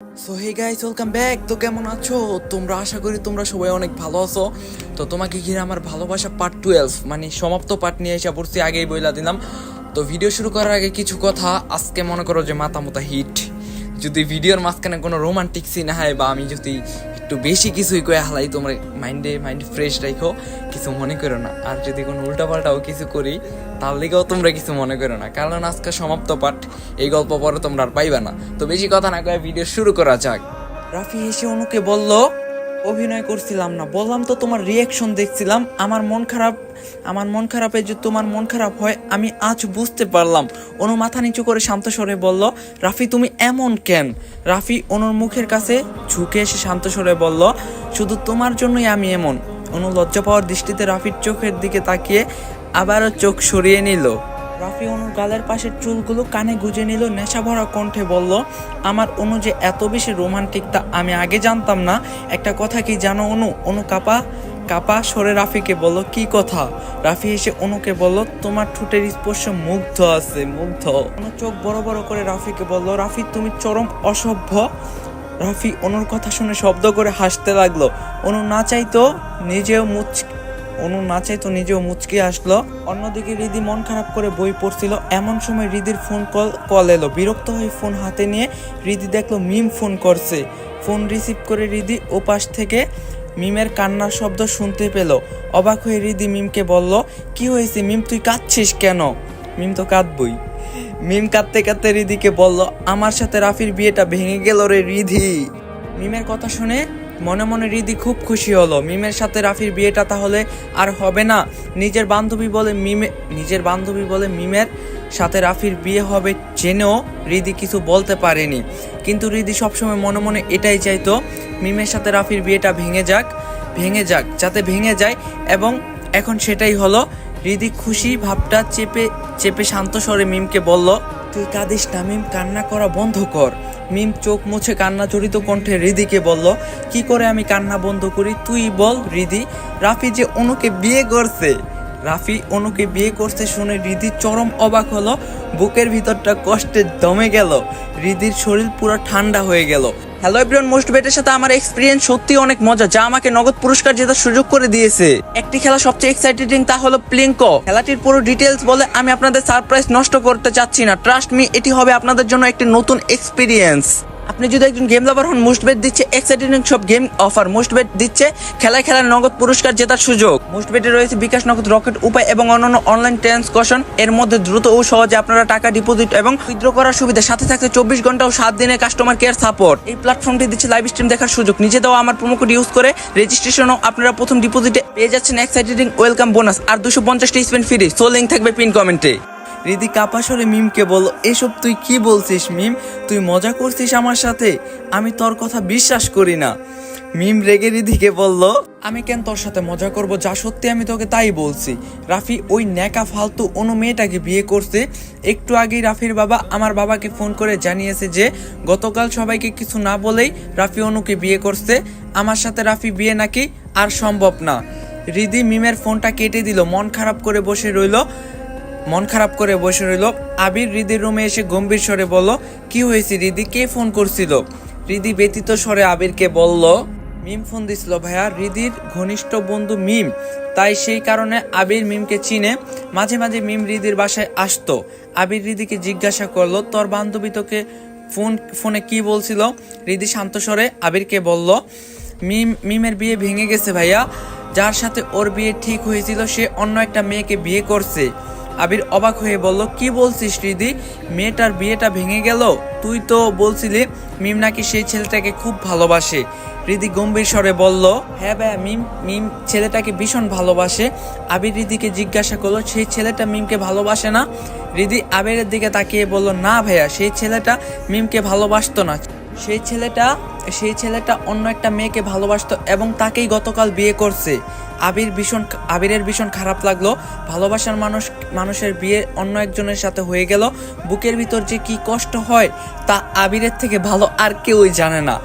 So hey guys, welcome back. তো কেমন আছো তোমরা? আশা করি তোমরা সবাই অনেক ভালো আছো। তো তোমাকে ঘিরে আমার ভালোবাসা পার্ট 12 মানে সমাপ্ত পার্ট নিয়ে এসে পড়ছি, আগেই বইলা দিলাম। তো ভিডিও শুরু করার আগে কিছু কথা। আজকে মনে করো যে মাথা মোতা হিট, যদি ভিডিওর মাঝখানে কোনো রোমান্টিক সিন হয় বা আমি যদি একটু বেশি কিছুই কয়ে হালাই, তোমরা মাইন্ড ফ্রেশ রাখো, কিছু মনে করো না। আর যদি কোনো উল্টাপাল্টাও কিছু করি তার লিগেও তোমরা কিছু মনে করো না, কারণ আজকে সমাপ্ত পাঠ, এই গল্প পরে তোমরা আর পাইবে না। তো বেশি কথা না কয়ে ভিডিও শুরু করা যাক। রাফি এসে অনুকে বলল, অভিনয় করছিলাম না, বললাম তো তোমার রিয়াকশন দেখছিলাম। আমার মন খারাপে যে তোমার মন খারাপ হয় আমি আজ বুঝতে পারলাম। অনু মাথা নিচু করে শান্ত স্বরে বলল, রাফি তুমি এমন কেন? রাফি অনুর মুখের কাছে ঝুঁকে এসে শান্ত স্বরে বলল, শুধু তোমার জন্যই আমি এমন। অনু লজ্জা পাওয়ার দৃষ্টিতে রাফির চোখের দিকে তাকিয়ে আবারও চোখ সরিয়ে নিল। রাফি অনুর গালের পাশের চুলগুলো কানে গুজে নিল, নেশা ভরা কণ্ঠে বলল, আমার অনু যে এত বেশি রোমান্টিক তা আমি আগে জানতাম না। একটা কথা কি জানো অনু? অনু কাপা সরে রাফিকে বলল, কি কথা? রাফি এসে অনুকে বলল, তোমার ঠোঁটের স্পর্শ মুগ্ধ আছে, মুগ্ধ। অনু চোখ বড় বড় করে রাফিকে বলল, রাফি তুমি চরম অসভ্য। রাফি অনুর কথা শুনে শব্দ করে হাসতে লাগলো। অনু না চাইতো নিজেও মুচকি আসলো। অন্যদিকে রিদি মন খারাপ করে বই পড়ছিল। এমন সময় রিদির ফোন কল এলো। বিরক্ত হয়ে ফোন হাতে নিয়ে রিদি দেখলো মিম ফোন করছে। ফোন রিসিভ করে রিদি ওপাশ থেকে মিমের কান্নার শব্দ শুনতে পেল। অবাক হয়ে রিদি মিমকে বলল, কি হয়েছে মিম, তুই কাঁদছিস কেন? মিম তো কাঁদবই। মিম কাঁদতে কাঁদতে রিদিকে বলল, আমার সাথে রাফির বিয়েটা ভেঙে গেল রে রিধি। মিমের কথা শুনে মনে মনে রিদি খুব খুশি হলো। মিমের সাথে রাফির বিয়েটা তাহলে আর হবে না। নিজের বান্ধবী বলে মিমের সাথে রাফির বিয়ে হবে জেনেও রিদি কিছু বলতে পারেনি। কিন্তু রিদি সবসময় মনে মনে এটাই চাইতো, মিমের সাথে রাফির বিয়েটা ভেঙে যাক যাতে ভেঙে যায়, এবং এখন সেটাই হলো। রিদি খুশি ভাবটা চেপে শান্ত স্বরে মিমকে বলল, তুই কাঁদিস না মিম, কান্না করা বন্ধ কর। মিম চোখ মুছে কান্না জড়িত কণ্ঠে রিদিকে বলল, কি করে আমি কান্না বন্ধ করি তুই বল রিদি। রাফি যে অনুকে বিয়ে করছে শুনে রিদি চরম অবাক হলো। বুকের ভিতরটা কষ্টে দমে গেল। রিদির শরীর পুরো ঠান্ডা হয়ে গেল। হ্যালো এভরিওয়ান, মোস্ট বেটের সাথে আমার এক্সপিরিয়েন্স সত্যি অনেক মজা, যা আমাকে নগদ পুরস্কার জেতার সুযোগ করে দিয়েছে। একটি খেলা সবচেয়ে এক্সাইটিং, তা হলো প্লিঙ্কো। খেলাটির পুরো ডিটেলস বলে আমি আপনাদের সারপ্রাইজ নষ্ট করতে চাচ্ছি না। ট্রাস্ট মি, এটি হবে আপনাদের জন্য একটি নতুন এক্সপিরিয়েন্স। আপনি যদি একজন গেম লাভার হন, মোস্ট বেট দিচ্ছে এক্সাইটিং সব গেম অফার। মোস্ট বেট দিচ্ছে খেলায় নগদ পুরস্কার জেতার সুযোগ। মোস্ট বেটে রয়েছে বিকাশ, নগদ, রকেট, উপায় এবং অন্যান্য অনলাইন ট্রান্সকশন। এর মধ্যে দ্রুত ও সহজে আপনারা টাকা ডিপোজিট এবং উইথড্র করার সুবিধা, সাথে থাকছে 24 ঘন্টা ও 7 দিনের কাস্টমার কেয়ার সাপোর্ট। এই প্ল্যাটফর্মটি দিচ্ছে লাইভ স্ট্রিম দেখার সুযোগ। নিজে দেওয়া আমার প্রোমো কোড ইউজ করে রেজিস্ট্রেশনও আপনারা প্রথম ডিপোজিটে পেয়ে যাচ্ছেন এক্সাইটিং ওয়েলকাম বোনাস আর 250টি স্পেন্ড ফ্রি। সো লিংক থাকবে পিন কমেন্টে। রিদি কাপাসরে মিমকে বলল, এসব তুই কি বলছিস মিম? তুই মজা করছিস আমার সাথে? আমি তোর কথা বিশ্বাস করি না। মিম রেগে রিদিকে বলল, আমি কেন তোর সাথে মজা করব? যা সত্যি আমি তোকে তাই বলছি। রাফি ওই ন্যাকা ফালতু অন্য মেয়েটাকে বিয়ে করছে। একটু আগেই রাফির বাবা আমার বাবাকে ফোন করে জানিয়েছে যে গতকাল সবাইকে কিছু না বলেই রাফি অনুকে বিয়ে করছে। আমার সাথে রাফি বিয়ে নাকি আর সম্ভব না। রিদি মিমের ফোনটা কেটে দিল। মন খারাপ করে বসে রইল। আবির রিদির রুমে এসে গম্ভীর স্বরে বলল, কি হয়েছে রিদি, কে ফোন করছিল? রিদি ব্যতীত স্বরে আবিরকে বলল, মিম ফোন দিছিল ভাইয়া, রিদির ঘনিষ্ঠ বন্ধু মিম, তাই সেই কারণে আবির মিমকে চিনে। মাঝে মাঝে মিম রিদির বাসায় আসতো। আবির রিদিকে জিজ্ঞাসা করলো, তোর বান্ধবী তোকে ফোনে কি বলছিল? রিদি শান্ত স্বরে আবিরকে বলল, মিমের বিয়ে ভেঙে গেছে ভাইয়া, যার সাথে ওর বিয়ে ঠিক হয়েছিল সে অন্য একটা মেয়েকে বিয়ে করছে। আবির অবাক হয়ে বলল, কি বলছিস রিদি, মেয়েটার বিয়েটা ভেঙে গেল? তুই তো বলছিলি মিম নাকি সেই ছেলেটাকে খুব ভালোবাসে। রিদি গম্ভীর স্বরে বলল, হ্যাঁ ভাইয়া, মিম ছেলেটাকে ভীষণ ভালোবাসে। আবির রিদিকে জিজ্ঞাসা করলো, সেই ছেলেটা মিমকে ভালোবাসে না? রিদি আবিরের দিকে তাকিয়ে বলল, না ভাইয়া, সেই ছেলেটা মিমকে ভালোবাসতো না। সেই ছেলেটা অন্য একটা মেয়েকে ভালোবাসতো এবং তাকেই গতকাল বিয়ে করছে। আবিরের ভীষণ খারাপ লাগলো। ভালোবাসার মানুষের বিয়ে অন্য একজনের সাথে হয়ে গেল। বুকের ভিতর যে কি কষ্ট হয় তা আবিরের থেকে ভালো আর কেউই জানে না।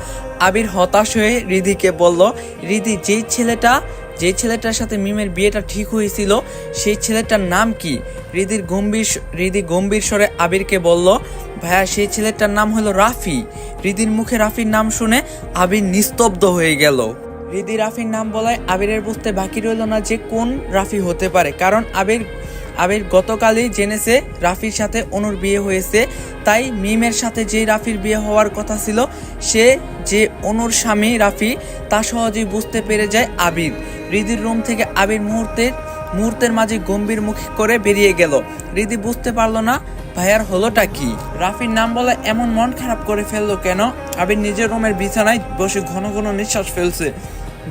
আবির হতাশ হয়ে রিদিকে বলল, রিদি, যেই ছেলেটা যে ছেলেটার সাথে মিমের বিয়েটা ঠিক হয়েছিল সেই ছেলেটার নাম কি? হৃদি গম্ভীর স্বরে আবিরকে বলল, ভাইয়া সেই ছেলেটার নাম হলো রাফি। হৃদির মুখে রাফির নাম শুনে আবির নিস্তব্ধ হয়ে গেল। হৃদি রাফির নাম বলায় আবিরের বুঝতে বাকি রইল না যে কোন রাফি হতে পারে, কারণ আবির গতকালই জেনেছে রাফির সাথে অনুর বিয়ে হয়েছে। তাই মিমের সাথে যে রাফির বিয়ে হওয়ার কথা ছিল সে যে অনুর স্বামী রাফি তা সহজেই বুঝতে পেরে যায় আবির। হৃদির রুম থেকে আবির মুহূর্তের মাঝে গম্ভীর মুখ করে বেরিয়ে গেল। হৃদি বুঝতে পারলো না ভাইয়ার হলোটা কি, রাফির নাম বলে এমন মন খারাপ করে ফেললো কেন। আবির নিজের রুমের বিছানায় বসে ঘন ঘন নিঃশ্বাস ফেলছে।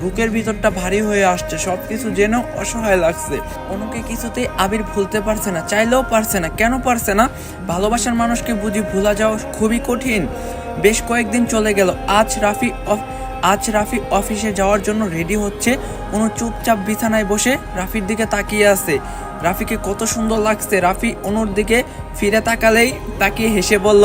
বুকের ভিতরটা ভারী হয়ে আসছে, সবকিছু যেন অসহায় লাগছে। অনুকে কিছুতেই আবির ভুলতে পারছে না, চাইলেও পারছে না। কেন পারছে না? ভালোবাসার মানুষকে বুঝি ভোলা যাওয়া খুবই কঠিন। বেশ কয়েকদিন চলে গেল। আজ রাফি অফিসে যাওয়ার জন্য রেডি হচ্ছে। অনু চুপচাপ বিছানায় বসে রাফির দিকে তাকিয়ে আছে। রাফিকে কত সুন্দর লাগছে। রাফি অনুর দিকে ফিরে তাকিয়ে হেসে বলল,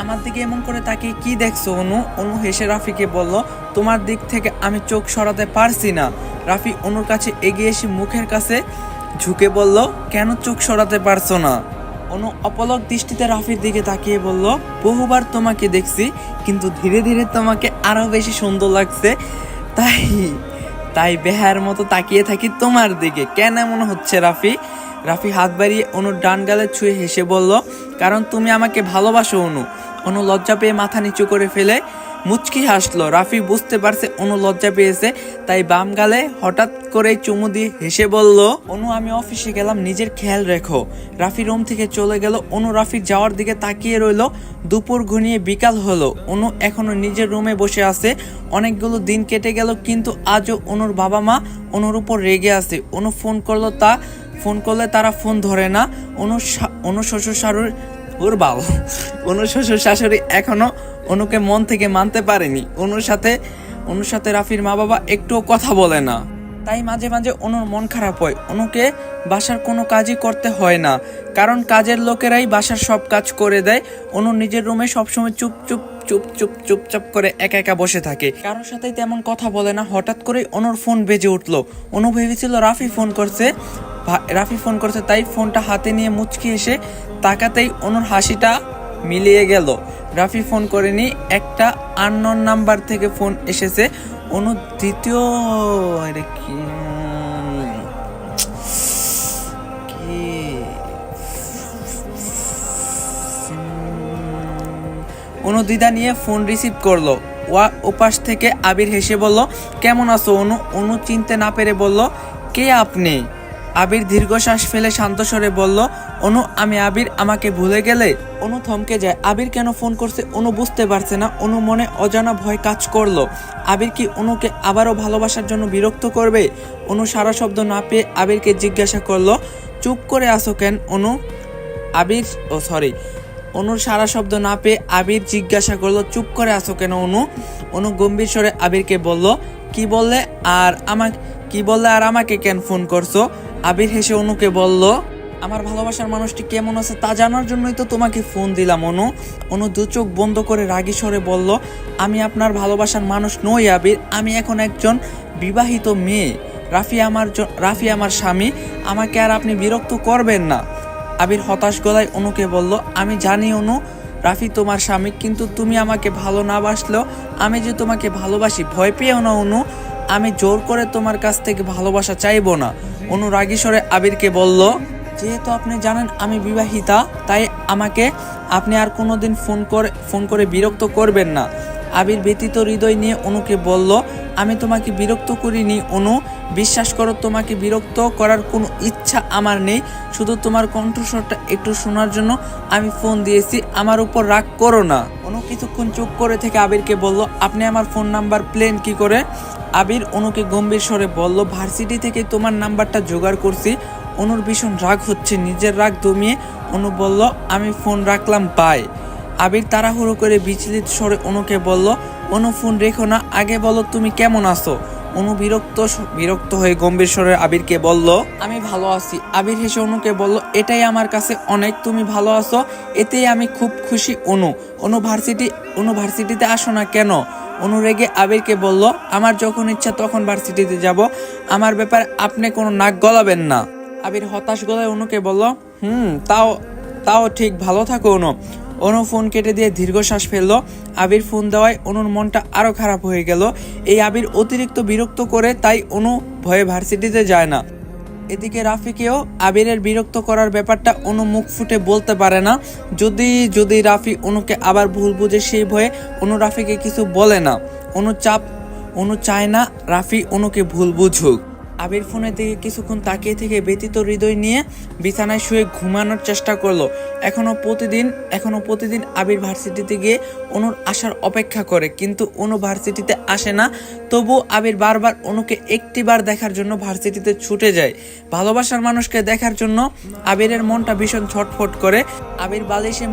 আমার দিকে এমন করে তাকিয়ে কি দেখছো অনু? অনু হেসে রাফিকে বলল, তোমার দিক থেকে আমি চোখ সরাতে পারছি না। রাফি অনুর কাছে এগিয়ে এসে মুখের কাছে ঝুঁকে বলল, কেন চোখ সরাতে পারছো না? অনু অপলক দৃষ্টিতে রাফির দিকে তাকিয়ে বলল, বহুবার তোমাকে দেখছি, কিন্তু ধীরে ধীরে তোমাকে আরো বেশি সুন্দর লাগছে। তাই বেহার মতো তাকিয়ে থাকি তোমার দিকে। কেন এমন হচ্ছে রাফি? রাফি হাত বাড়িয়ে অনুর ডান গালে ছুঁয়ে হেসে বলল, কারণ তুমি আমাকে ভালোবাসো অনু। অনু লজ্জা পেয়ে মাথা নিচু করে ফেলে মুচকি হাসলো। রাফি বুঝতে পারছে অনু লজ্জা পেয়েছে, তাই বাম গালে হঠাৎ করে চুমু দিয়ে হেসে বলল, অনু আমি অফিসে গেলাম, নিজের খেয়াল রেখো। রাফি রুম থেকে চলে গেল। অনু রাফির যাওয়ার দিকে তাকিয়ে রইল। দুপুর ঘনিয়ে বিকাল হলো। অনু এখনো নিজের রুমে বসে আছে। অনেকগুলো দিন কেটে গেল, কিন্তু আজও অনুর বাবা মা অনুর উপর রেগে আছে। অনু ফোন করলে তারা ফোন ধরে না। অনু শ্বশুর শাশুড়ি এখনো অনুকে মন থেকে মানতে পারেনি। অনুর সাথে রাফির মা বাবা একটুও কথা বলে না। তাই মাঝে মাঝে অনুর মন খারাপ হয়। অনুকে বাসার কোনো কাজই করতে হয় না, কারণ কাজের লোকেরাই বাসার সব কাজ করে দেয়। অনু নিজের রুমে সবসময় চুপচাপ করে একা একা বসে থাকে, কারোর সাথেই তেমন কথা বলে না। হঠাৎ করে অনুর ফোন বেজে উঠলো। অনু ভেবেছিল রাফি ফোন করছে, তাই ফোনটা হাতে নিয়ে মুচকি এসে তাকাতেই অনুর হাসিটা মিলিয়ে গেল। রাফি ফোন করেনি, একটা আননোন নাম্বার থেকে ফোন এসেছে। অনু দ্বিতীয় অনু দ্বিধা নিয়ে ফোন রিসিভ করলো। ওপাশ থেকে আবির হেসে বলল, কেমন আছো অনু? অনু চিনতে না পেরে বলল, কে আপনি? আবির দীর্ঘশ্বাস ফেলে শান্ত স্বরে বলল, অনু আমি আবির, আমাকে ভুলে গেলে? অনু থমকে যায়। আবির কেন ফোন করছে অনু বুঝতে পারছে না। অনু মনে অজানা ভয় কাজ করলো। আবির কি অনুকে আবারও ভালোবাসার জন্য বিরক্ত করবে? অনু সারা শব্দ না পেয়ে আবিরকে জিজ্ঞাসা করলো, চুপ করে আসো কেন অনু? অনুর সারা শব্দ না পেয়ে আবির জিজ্ঞাসা করলো, চুপ করে আসো কেন অনু? অনু গম্ভীর স্বরে আবিরকে বলল, কি বললে আর আমাকে কেন ফোন করছো? আবির হেসে অনুকে বলল, আমার ভালোবাসার মানুষটি কেমন আছে তা জানার জন্যই তো তোমাকে ফোন দিলাম অনু। অনু দু চোখ বন্ধ করে রাগী স্বরে বলল, আমি আপনার ভালোবাসার মানুষ নই আবির, আমি এখন একজন বিবাহিত মেয়ে। রাফি আমার স্বামী, আমাকে আর আপনি বিরক্ত করবেন না। আবির হতাশ গলায় অনুকে বলল, আমি জানি অনু রাফি তোমার স্বামী, কিন্তু তুমি আমাকে ভালো না বাসলেও আমি যে তোমাকে ভালোবাসি। ভয় পেও না অনু, আমি জোর করে তোমার কাছ থেকে ভালোবাসা চাইবো না। অনু রাগী স্বরে আবিরকে বলল, যেহেতু আপনি জানেন আমি বিবাহিতা, তাই আমাকে আপনি আর কোনোদিন ফোন করে বিরক্ত করবেন না। আবির ব্যতীত হৃদয় নিয়ে অনুকে বলল, আমি তোমাকে বিরক্ত করিনি অনু, বিশ্বাস করো তোমাকে বিরক্ত করার কোনো ইচ্ছা আমার নেই। শুধু তোমার কণ্ঠস্বরটা একটু শোনার জন্য আমি ফোন দিয়েছি, আমার উপর রাগ করো না। অনু কিছুক্ষণ চুপ করে থেকে আবিরকে বলল, আপনি আমার ফোন নাম্বার প্লেন কি করে? আবির অনুকে গম্ভীর স্বরে বলল, ভার্সিটি থেকে তোমার নাম্বারটা জোগাড় করছি। অনুর ভীষণ রাগ হচ্ছে। নিজের রাগ দমিয়ে অনু বলল, আমি ফোন রাখলাম, বাই। আবির তাড়াহুড়ো করে বিচলিত স্বরে অনুকে বলল, অনু ফোন রেখো না, আগে বলো তুমি কেমন আছো? অনু বিরক্ত হয়ে গম্ভীর স্বরে আবিরকে বলল, আমি ভালো আছি। আবির হেসে অনুকে বলল, এটাই আমার কাছে অনেক, তুমি ভালো আছো এতেই আমি খুব খুশি। অনু ভার্সিটিতে আসো না কেন? অনু রেগে আবিরকে বলল, আমার যখন ইচ্ছা তখন ভার্সিটিতে যাব, আমার ব্যাপারে আপনি কোনো নাক গলাবেন না। আবির হতাশ গলায় অনুকে বলল, তাও তাও ঠিক, ভালো থাকো অনু। অনু ফোন কেটে দিয়ে দীর্ঘশ্বাস ফেললো। আবির ফোন দেওয়ায় অনুর মনটা আরো খারাপ হয়ে গেল। এই আবির অতিরিক্ত বিরক্ত করে, তাই অনু ভয়ে ভার্সিটিতে যায় না। এদিকে রাফিকেও আবিরের বিরক্ত করার ব্যাপারটা অনু মুখ ফুটে বলতে পারে না। যদি রাফি অনুকে আবার ভুল বুঝে, সেই ভয়ে অনু রাফিকে কিছু বলে না। অনু চায় না রাফি অনুকে ভুল বুঝুক। আবির ফোনের দিকে কিছুক্ষণ তাকিয়ে থেকে ব্যথিত হৃদয় নিয়ে বিছানায় শুয়ে ঘুমানোর চেষ্টা করলো। এখনো প্রতিদিন আবির ভার্সিটিতে গিয়ে অনুর আসার অপেক্ষা করে, কিন্তু অনু ভার্সিটিতে আসে না। তবু আবির বারবার অনুকে একটিবার দেখার জন্য ভার্সিটিতে ছুটে যায়। ভালোবাসার মানুষকে দেখার জন্য আবিরের মনটা ভীষণ ছটফট করে। আবির বালিশে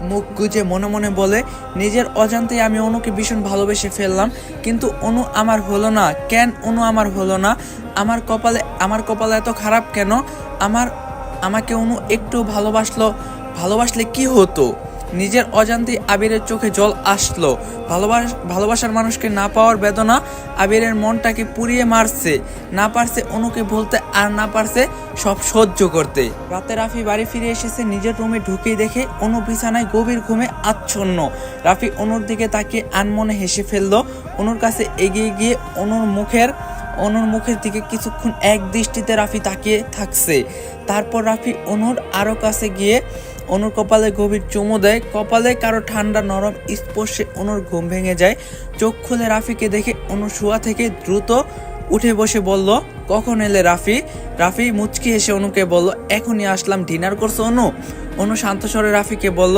মুখ গুজে মনে মনে বলে, নিজের অজান্তেই আমি অনুকে ভীষণ ভালোবেসে ফেললাম, কিন্তু অনু আমার হলো না। কেন অনু আমার হলো না? আমার কপালে এত খারাপ কেন? আমাকে অনু একটু ভালোবাসলে কি হতো? নিজের অজান্তেই আবিরের চোখে জল আসলো। ভালোবাসার মানুষকে না পাওয়ার বেদনা আবিরের মনটাকে পুড়িয়ে মারছে। না পারছে অনুকে বলতে, আর না পারছে সব সহ্য করতে। রাতে রাফি বাড়ি ফিরে এসেছে। নিজের রুমে ঢুকেই দেখে অনু বিছানায় গভীর ঘুমে আচ্ছন্ন। রাফি অনুর দিকে তাকিয়ে আনমনে হেসে ফেললো। অনুর কাছে এগিয়ে গিয়ে অনুর মুখের দিকে কিছুক্ষণ এক দৃষ্টিতে রাফি তাকিয়ে থাকছে। তারপর রাফি অনুর আরো কাছে গিয়ে অনুর কপালে গভীর চুমু দেয়। কপালে কারো ঠান্ডা নরম স্পর্শে অনুর ঘুম ভেঙে যায়। চোখ খুলে রাফিকে দেখে অনু শোয়া থেকে দ্রুত উঠে বসে বলল, কখন এলে রাফি মুচকি হেসে অনুকে বলল, এখনই আসলাম। ডিনার করছো অনু শান্ত স্বরে রাফিকে বলল,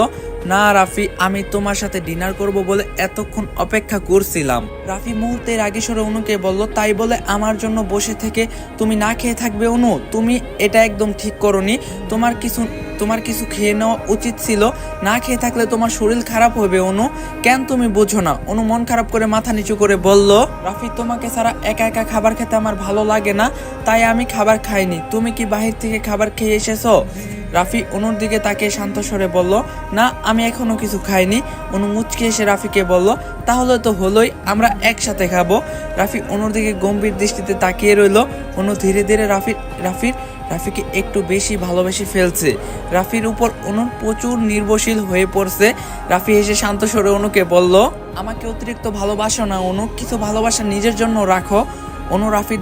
না রাফি, আমি তোমার সাথে ডিনার করব বলে এতক্ষণ অপেক্ষা করছিলাম। রাফি মুহূর্তের আগে সরে অনুকে বলল, তাই বলে আমার জন্য বসে থেকে তুমি না খেয়ে থাকবে অনু? তুমি এটা একদম ঠিক করোনি। তোমার কিছু খেয়ে নেওয়া উচিত ছিল। না খেয়ে থাকলে তোমার শরীর খারাপ হবে অনু। কেন তুমি বোঝো না? অনু মন খারাপ করে মাথা নিচু করে বলল, রাফি, তোমাকে ছাড়া একা একা খাবার খেতে আমার ভালো লাগে না, তাই আমি খাবার খাইনি। তুমি কি বাহির থেকে খাবার খেয়ে এসেছো? রাফি অনুর দিকে তাকিয়ে শান্ত স্বরে বলল, না, আমি এখনো কিছু খাইনি। অনু মুচকে এসে রাফিকে বলল, তাহলে তো হলোই, আমরা একসাথে খাবো। রাফি অনুর দিকে গম্ভীর দৃষ্টিতে তাকিয়ে রইল। অনু ধীরে ধীরে রাফিকে একটু বেশি ভালোবেসে ফেলছে। রাফির উপর অনুর প্রচুর নির্ভরশীল হয়ে পড়ছে। রাফি এসে শান্ত স্বরে অনুকে বলল, আমাকে অতিরিক্ত ভালোবাসো না অনু, কিছু ভালোবাসা নিজের জন্য রাখো। অনু রাফির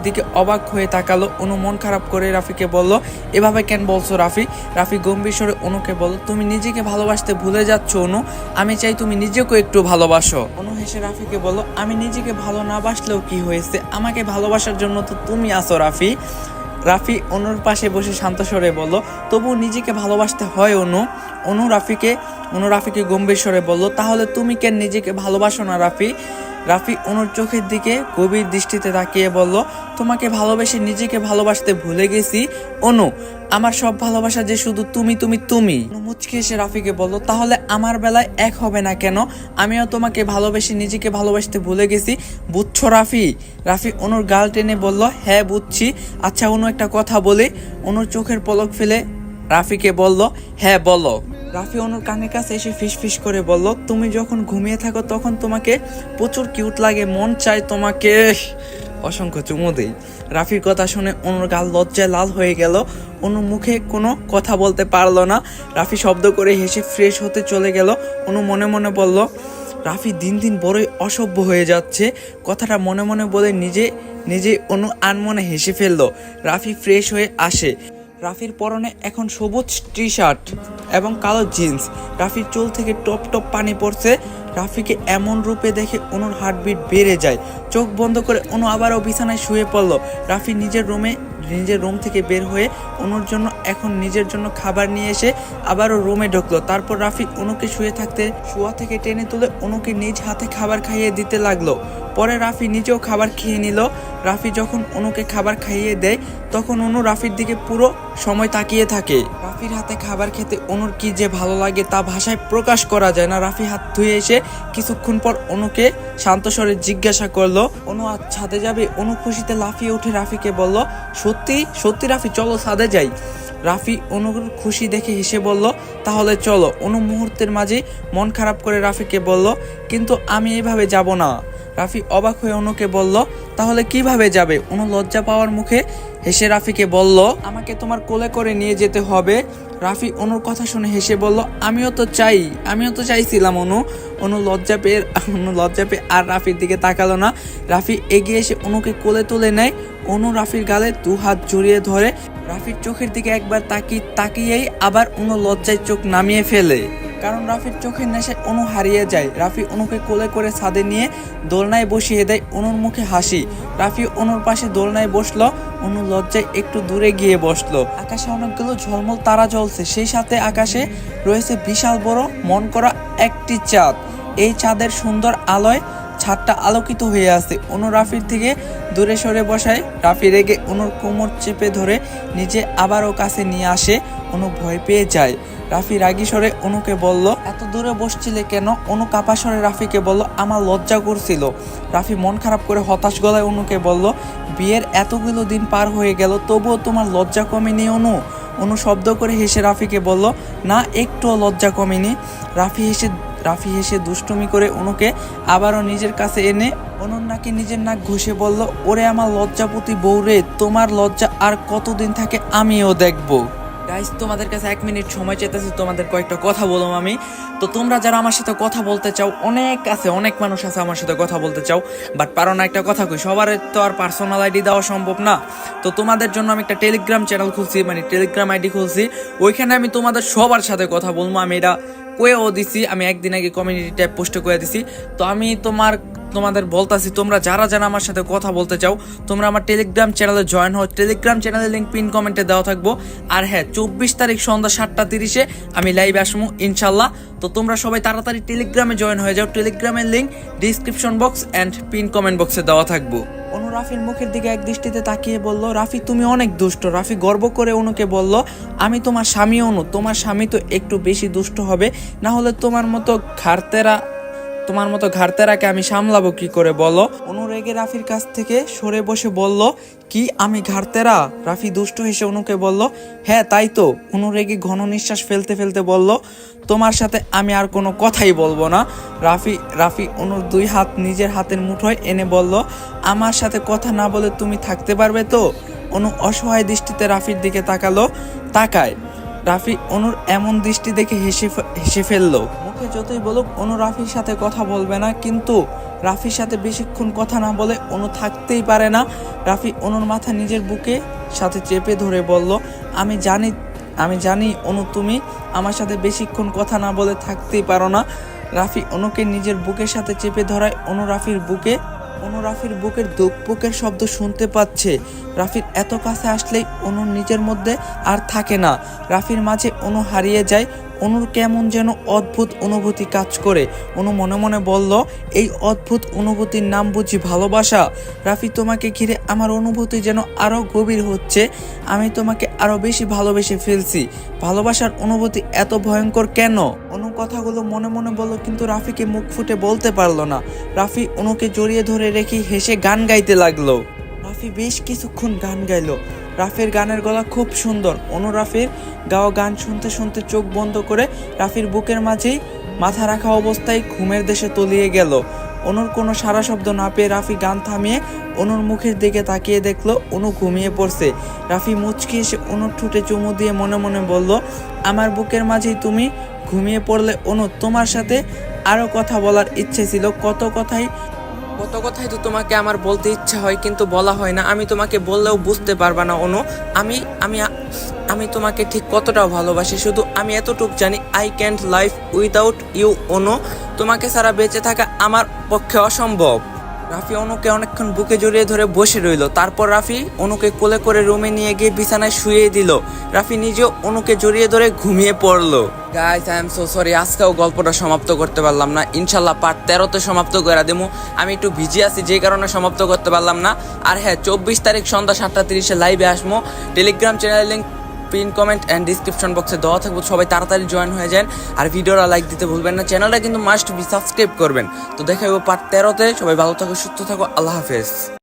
দিকে অবাক হয়ে তাকালো। অনু মন খারাপ করে রাফিকে বলল, এভাবে কেন বলছো রাফি? রাফি গম্ভীর স্বরে অনুকে বলল, তুমি নিজেকে ভালোবাসতে ভুলে যাচ্ছ অনু, আমি চাই তুমি নিজেকে একটু ভালোবাসো। অনু হেসে রাফিকে বলল, আমি নিজেকে ভালো না বাসলেও কি হয়েছে, আমাকে ভালোবাসার জন্য তো তুমি আছো রাফি। রাফি অনুর পাশে বসে শান্ত স্বরে বলল, তবু নিজেকে ভালোবাসতে হয় অনু রাফিকে গম্ভীর স্বরে বলল, তাহলে তুমি কেন নিজেকে ভালোবাসো না রাফি? রাফি অনুর চোখের দিকে গভীর দৃষ্টিতে তাকিয়ে বলল, তোমাকে ভালোবেসে নিজেকে ভালোবাসতে ভুলে গেছি অনু, আমার সব ভালোবাসা যে শুধু তুমি। অনু মুচকি এসে রাফিকে বলল, তাহলে আমার বেলায় এক হবে না কেন? আমিও তোমাকে ভালোবেসে নিজেকে ভালোবাসতে ভুলে গেছি, বুঝছো রাফি? রাফি অনুর গাল টেনে বলল, হ্যাঁ বুঝছি। আচ্ছা অনু, একটা কথা বলি। অনুর চোখের পলক ফেলে রাফিকে বলল, হ্যাঁ বলো। রাফি অনুর কানের কাছে এসে ফিস করে বলল, তুমি যখন ঘুমিয়ে থাকো তখন তোমাকে প্রচুর কিউট লাগে, মন চায় তোমাকে অসংখ্য চুমু দেই। রাফির কথা শুনে অনুর গাল লজ্জায় লাল হয়ে গেল। অনু মুখে কোনো কথা বলতে পারলো না। রাফি শব্দ করে হেসে ফ্রেশ হতে চলে গেল। অনু মনে মনে বলল, রাফি দিন দিন বড়ই অসভ্য হয়ে যাচ্ছে। কথাটা মনে মনে বলে নিজে অনু আনমনে হেসে ফেললো। রাফি ফ্রেশ হয়ে আসে। রাফির পরনে এখন সবুজ টি শার্ট এবং কালো জিন্স। রাফির চুল থেকে টপ টপ পানি পড়ছে। রাফিকে এমন রূপে দেখে অনুর হার্টবিট বেড়ে যায়। চোখ বন্ধ করে অনু আবারও বিছানায় শুয়ে পড়ল। রাফি নিজের রুম থেকে বের হয়ে অনুর জন্য এখন নিজের জন্য খাবার নিয়ে এসে আবারও রুমে ঢুকলো। তারপর রাফি অনুকে শোয়া থেকে টেনে তুলে অনুকে নিজ হাতে খাবার খাইয়ে দিতে লাগলো। পরে রাফি নিজেও খাবার খেয়ে নিল। রাফি যখন অনুকে খাবার খাইয়ে দেয় তখন অনু রাফির দিকে পুরো সময় তাকিয়ে থাকে। রাফির হাতে খাবার খেতে অনুর কি যে ভালো লাগে তা ভাষায় প্রকাশ করা যায় না। রাফি হাত ধুয়ে এসে কিছুক্ষণ পর অনুকে শান্ত স্বরে জিজ্ঞাসা করলো, অনু আজ ছাদে যাবে? অনু খুশিতে লাফিয়ে উঠে রাফিকে বলল, সত্যি রাফি, চলো ছাদে যাই। রাফি অনুর খুশি দেখে হেসে বলল, তাহলে চলো। অনু মুহূর্তের মাঝে মন খারাপ করে রাফিকে বলল, কিন্তু আমি এভাবে যাব না। রাফি অবাক হয়ে অনুকে বলল, তাহলে কিভাবে যাবে? অনু লজ্জা পাওয়ার মুখে হেসে রাফিকে বলল, আমাকে তোমার কোলে করে নিয়ে যেতে হবে। রাফি অনুর কথা শুনে হেসে বলল, আমিও তো চাইছিলাম। অনু লজ্জা পেয়ে আর রাফির দিকে তাকালো না। রাফি এগিয়ে এসে অনুকে কোলে তুলে নেয়। অনু রাফির গালে 2 হাত জড়িয়ে ধরে। রাফির চোখের দিকে একবার তাকিয়েই আবার অনু লজ্জায় চোখ নামিয়ে ফেলে, কারণ রাফির চোখের নেশায় অনু হারিয়ে যায়। রাফি অনুকে কোলে করে ছাদে নিয়ে দোলনায় বসিয়ে দেয়। অনুর মুখে হাসি। রাফি অনুর পাশে দোলনায় বসলো। অনু লজ্জায় একটু দূরে গিয়ে বসলো। আকাশে অনেকগুলো ঝলমল তারা জ্বলছে, সেই সাথে আকাশে রয়েছে বিশাল বড় মন করা একটি চাঁদ। এই চাঁদের সুন্দর আলোয় ছাদটা আলোকিত হয়ে আছে। অনু রাফির থেকে দূরে সরে বসায়। রাফি রেগে অনুর কোমর চেপে ধরে নিজে আবারও কাছে নিয়ে আসে। অনু ভয় পেয়ে যায়। রাফি রাগী স্বরে অনুকে বলল, এত দূরে বসছিলে কেন? অনু কাপা স্বরে রাফিকে বলল, আমার লজ্জা করছিল। রাফি মন খারাপ করে হতাশ গলায় অনুকে বলল, বিয়ের এতগুলো দিন পার হয়ে গেল, তবুও তোমার লজ্জা কমেনি অনু? অনু শব্দ করে হেসে রাফিকে বলল, না, একটুও লজ্জা কমেনি। রাফি হেসে দুষ্টুমি করে অনুকে আবারও নিজের কাছে এনে অনুর নাকি নিজের নাক ঘষে বলল, ওরে আমার লজ্জাপতি বউরে, তোমার লজ্জা আর কতদিন থাকে আমিও দেখবো। গাইস, তোমাদের কাছে 1 মিনিট সময় চেয়েছি, তোমাদের কয়েকটা কথা বললাম আমি। তো তোমরা যারা আমার সাথে কথা বলতে চাও, অনেক মানুষ আছে আমার সাথে কথা বলতে চাও, বাট পারো না। একটা কথা কই, সবার তো আর পার্সোনাল আইডি দেওয়া সম্ভব না। তো তোমাদের জন্য আমি একটা টেলিগ্রাম চ্যানেল খুলছি, মানে টেলিগ্রাম আইডি খুলছি। ওইখানে আমি তোমাদের সবার সাথে কথা বলবো। আমি এটা কয়েও দিছি, আমি একদিন আগে কমিউনিটি ট্যাব পোস্টে করে দিছি। তো আমি তোমাদের বলতাছি, তোমরা যারা আমার সাথে কথা বলতে চাও, তোমরা আমার টেলিগ্রাম চ্যানেলে জয়েন হও। টেলিগ্রাম চ্যানেলের লিঙ্ক পিন কমেন্টে দেওয়া থাকবো। আর হ্যাঁ, 24 তারিখ সন্ধ্যা 7:30 আমি লাইভে আসবো ইনশাল্লাহ। তো তোমরা সবাই তাড়াতাড়ি টেলিগ্রামে জয়েন হয়ে যাও। টেলিগ্রামের link description box and pin comment বক্সে দেওয়া থাকবো। অনু রাফির মুখের দিকে এক দৃষ্টিতে তাকিয়ে বলল, রাফি তুমি অনেক দুষ্ট। রাফি গর্ব করে অনুকে বলল, আমি তোমার স্বামী অনু, তোমার স্বামী তো একটু বেশি দুষ্ট হবে, না হলে তোমার মতো ঘাড়তেরাকে আমি সামলাবো কি করে বলো? অনু রেগে রাফির কাছ থেকে সরে বসে বলল, কি আমি ঘাড়তেরা? রাফি দুষ্ট হেসে অনুকে বলল, হ্যাঁ তাই তো। অনু রেগে ঘন নিঃশ্বাস ফেলতে ফেলতে বলল, তোমার সাথে আমি আর কোনো কথাই বলবো না। রাফি অনুর 2 হাত নিজের হাতের মুঠোয় এনে বলল, আমার সাথে কথা না বলে তুমি থাকতে পারবে তো? অনু অসহায় দৃষ্টিতে রাফির দিকে তাকায়। রাফি অনুর এমন দৃষ্টি দেখে হেসে ফেললো। মুখে যতই বলুক অনু রাফির সাথে কথা বলবে না, কিন্তু রাফির সাথে বেশিক্ষণ কথা না বলে অনু থাকতেই পারে না। রাফি অনুর মাথা নিজের বুকে সাথে চেপে ধরে বলল, আমি জানি অনু, তুমি আমার সাথে বেশিক্ষণ কথা না বলে থাকতেই পারো না। রাফি অনুকে নিজের বুকের সাথে চেপে ধরায়। অনু রাফির বুকের ধুকপুকের শব্দ শুনতে পাচ্ছে। রাফির এত কাছে আসলেই অনুর নিজের মধ্যে আর থাকে না। রাফির মাঝে অনু হারিয়ে যায়। অনুর কেমন যেন অদ্ভুত অনুভূতি কাজ করে। অনু মনে মনে বলল, এই অদ্ভুত অনুভূতির নাম বুঝি ভালোবাসা। রাফি, তোমাকে ঘিরে আমার অনুভূতি যেন আরো গভীর হচ্ছে। আমি তোমাকে আরো বেশি ভালোবেসে ফেলছি। ভালোবাসার অনুভূতি এত ভয়ঙ্কর কেন? অনু কথাগুলো মনে মনে বলল, কিন্তু রাফিকে মুখ ফুটে বলতে পারলো না। রাফি অনুকে জড়িয়ে ধরে রেখে হেসে গান গাইতে লাগলো। রাফি বেশ কিছুক্ষণ গান গাইলো। রাফির গানের গলা খুব সুন্দর। অনু রাফির গাওয়া গান শুনতে শুনতে চোখ বন্ধ করে রাফির বুকের মাঝেই মাথা রাখা অবস্থায় ঘুমের দেশে তলিয়ে গেল। অনুর কোনো সারা শব্দ না পেয়ে রাফি গান থামিয়ে অনুর মুখের দিকে তাকিয়ে দেখলো অনু ঘুমিয়ে পড়ছে। রাফি মুচকি এসে অনুর ঠোঁটে চুমু দিয়ে মনে মনে বলল, আমার বুকের মাঝেই তুমি ঘুমিয়ে পড়লে অনু, তোমার সাথে আরো কথা বলার ইচ্ছে ছিল। কত কথাই তো তোমাকে আমার বলতে ইচ্ছা হয়, কিন্তু বলা হয় না। আমি তোমাকে বললেও বুঝতে পারবা না অনু। আমি তোমাকে ঠিক কতটাও ভালোবাসি। শুধু আমি এতটুকু জানি, I can't live without you Anu. তোমাকে ছাড়া বেঁচে থাকা আমার পক্ষে অসম্ভব। রাফি অনুকে অনেকক্ষণ বুকে জড়িয়ে ধরে বসে রইল। তারপর রাফি অনুকে কোলে করে রুমে নিয়ে গিয়ে বিছানায় শুয়ে দিল। রাফি নিজেও অনুকে জড়িয়ে ধরে ঘুমিয়ে পড়লো। Guys, I am so sorry, আজকেও গল্পটা সমাপ্ত করতে পারলাম না। ইনশাল্লাহ পার্ট 13-তে সমাপ্ত করে দেবো। আমি একটু বিজি আছি, যে কারণে সমাপ্ত করতে পারলাম না। আর হ্যাঁ, 24 তারিখ সন্ধ্যা 7:30 লাইভে আসবো। টেলিগ্রাম চ্যানেলের link pin comment and description বক্সে দেওয়া থাকবো। সবাই তাড়াতাড়ি জয়েন হয়ে যান। আর ভিডিওটা লাইক দিতে ভুলবেন না। চ্যানেলটা কিন্তু মাস্ট বি সাবস্ক্রাইব করবেন। তো দেখা যাবো পার্ট 13-তে। সবাই ভালো থাকো, সুস্থ থাকো। আল্লাহ হাফেজ।